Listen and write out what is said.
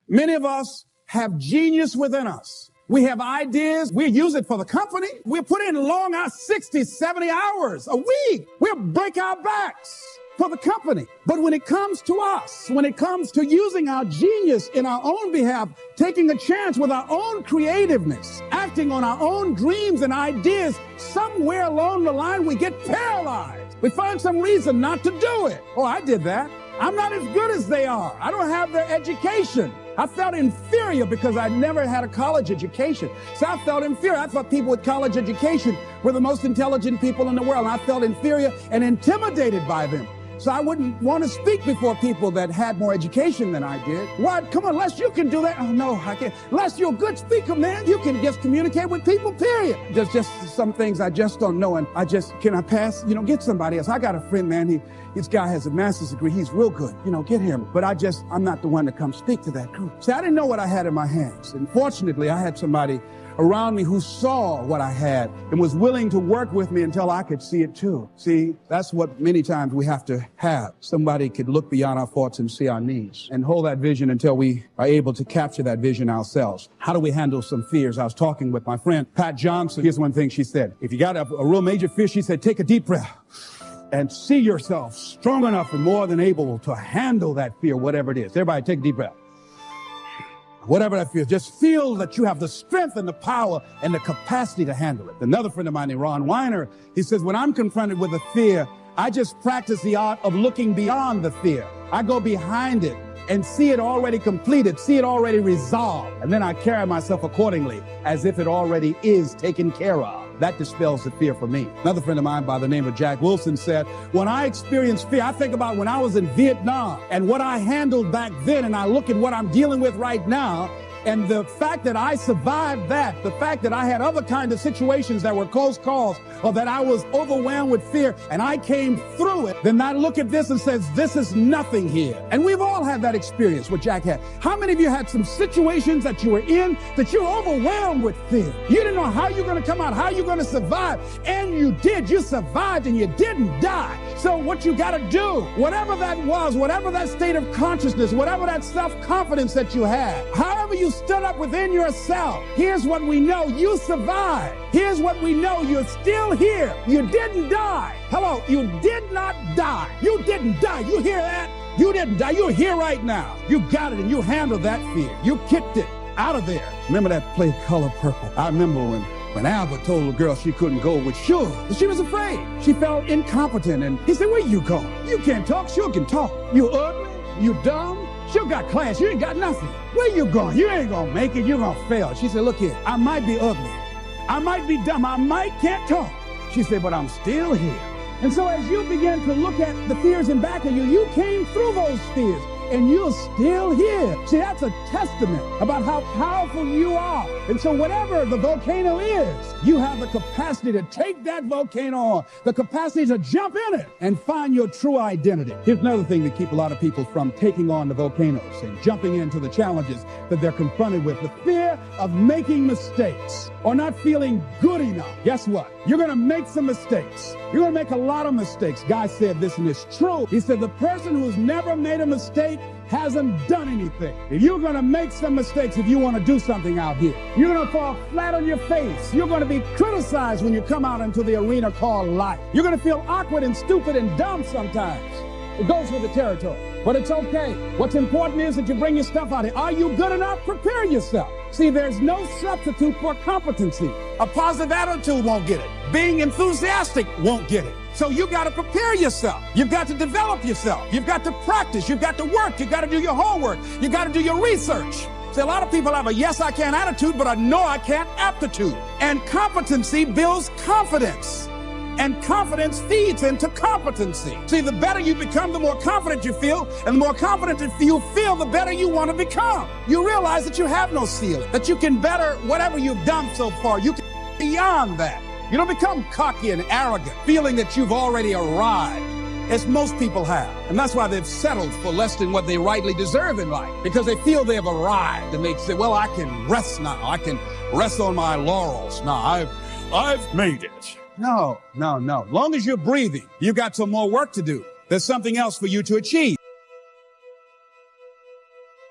Many of us have genius within us. We have ideas. We use it for the company. We put in long hours, 60, 70 hours a week. We'll break our backs for the company. But when it comes to us, when it comes to using our genius in our own behalf, taking a chance with our own creativeness, acting on our own dreams and ideas, somewhere along the line, we get paralyzed. We find some reason not to do it. Oh, I did that. I'm not as good as they are. I don't have their education. I felt inferior because I never had a college education. So I felt inferior. I thought people with college education were the most intelligent people in the world. And I felt inferior and intimidated by them. So I wouldn't want to speak before people that had more education than I did. What? Come on, Les, you can do that. Oh, no, I can't. Les, you're a good speaker, man. You can just communicate with people, period. There's just some things I just don't know. And can I pass? Get somebody else. I got a friend, man. This guy has a master's degree. He's real good. Get him. But I'm not the one to come speak to that group. See, I didn't know what I had in my hands. And fortunately, I had somebody around me who saw what I had and was willing to work with me until I could see it too. See, that's what many times we have to have. Somebody could look beyond our faults and see our needs and hold that vision until we are able to capture that vision ourselves. How do we handle some fears? I was talking with my friend, Pat Johnson. Here's one thing she said. If you got a real major fear, she said, take a deep breath and see yourself strong enough and more than able to handle that fear, whatever it is. Everybody take a deep breath. Whatever that feels, just feel that you have the strength and the power and the capacity to handle it. Another friend of mine named Ron Weiner, he says, when I'm confronted with a fear, I just practice the art of looking beyond the fear. I go behind it and see it already completed, see it already resolved. And then I carry myself accordingly as if it already is taken care of. That dispels the fear for me. Another friend of mine by the name of Jack Wilson said, when I experience fear, I think about when I was in Vietnam and what I handled back then, and I look at what I'm dealing with right now, and the fact that I survived that, the fact that I had other kinds of situations that were close calls, or that I was overwhelmed with fear and I came through it, then I look at this and says, this is nothing here. And we've all had that experience, what Jack had. How many of you had some situations that you were in that you were overwhelmed with fear? You didn't know how you're going to come out, how you're going to survive, and you did. You survived and you didn't die. So what you got to do, whatever that was, whatever that state of consciousness, whatever that self-confidence that you had, however you stood up within yourself, here's what we know: you survived. Here's what we know: you're still here. You didn't die. Hello, you did not die. You didn't die. You hear that? You didn't die. You're here right now. You got it and you handled that fear. You kicked it out of there. Remember that play Color Purple? I remember when Albert told the girl she couldn't go with Suge, she was afraid. She felt incompetent, and he said, where you going? You can't talk. Suge can talk. You ugly. You dumb. Suge got class. You ain't got nothing. Where you going? You ain't gonna make it. You're gonna fail. She said, look here, I might be ugly. I might be dumb. I might can't talk. She said, but I'm still here. And so as you begin to look at the fears in back of you, you came through those fears and you're still here. See, that's a testament about how powerful you are. And so whatever the volcano is, you have the capacity to take that volcano on, the capacity to jump in it and find your true identity. Here's another thing that keeps a lot of people from taking on the volcanoes and jumping into the challenges that they're confronted with: the fear of making mistakes or not feeling good enough. Guess what? You're going to make some mistakes. You're going to make a lot of mistakes. Guy said this, and it's true. He said the person who's never made a mistake hasn't done anything. You're going to make some mistakes if you want to do something out here. You're going to fall flat on your face. You're going to be criticized when you come out into the arena called life. You're going to feel awkward and stupid and dumb sometimes. It goes with the territory. But it's okay. What's important is that you bring your stuff out here. Are you good enough? Prepare yourself. See, there's no substitute for competency. A positive attitude won't get it. Being enthusiastic won't get it. So you got to prepare yourself. You've got to develop yourself. You've got to practice. You've got to work. You've got to do your homework. You've got to do your research. See, a lot of people have a yes, I can attitude, but a no, I can't aptitude. And competency builds confidence. And confidence feeds into competency. See, the better you become, the more confident you feel. And the more confident you feel, the better you want to become. You realize that you have no ceiling, that you can better whatever you've done so far. You can beyond that. You don't become cocky and arrogant, feeling that you've already arrived, as most people have. And that's why they've settled for less than what they rightly deserve in life, because they feel they have arrived and they say, well, I can rest now. I can rest on my laurels now. I've made it. No. Long as you're breathing, you've got some more work to do. There's something else for you to achieve.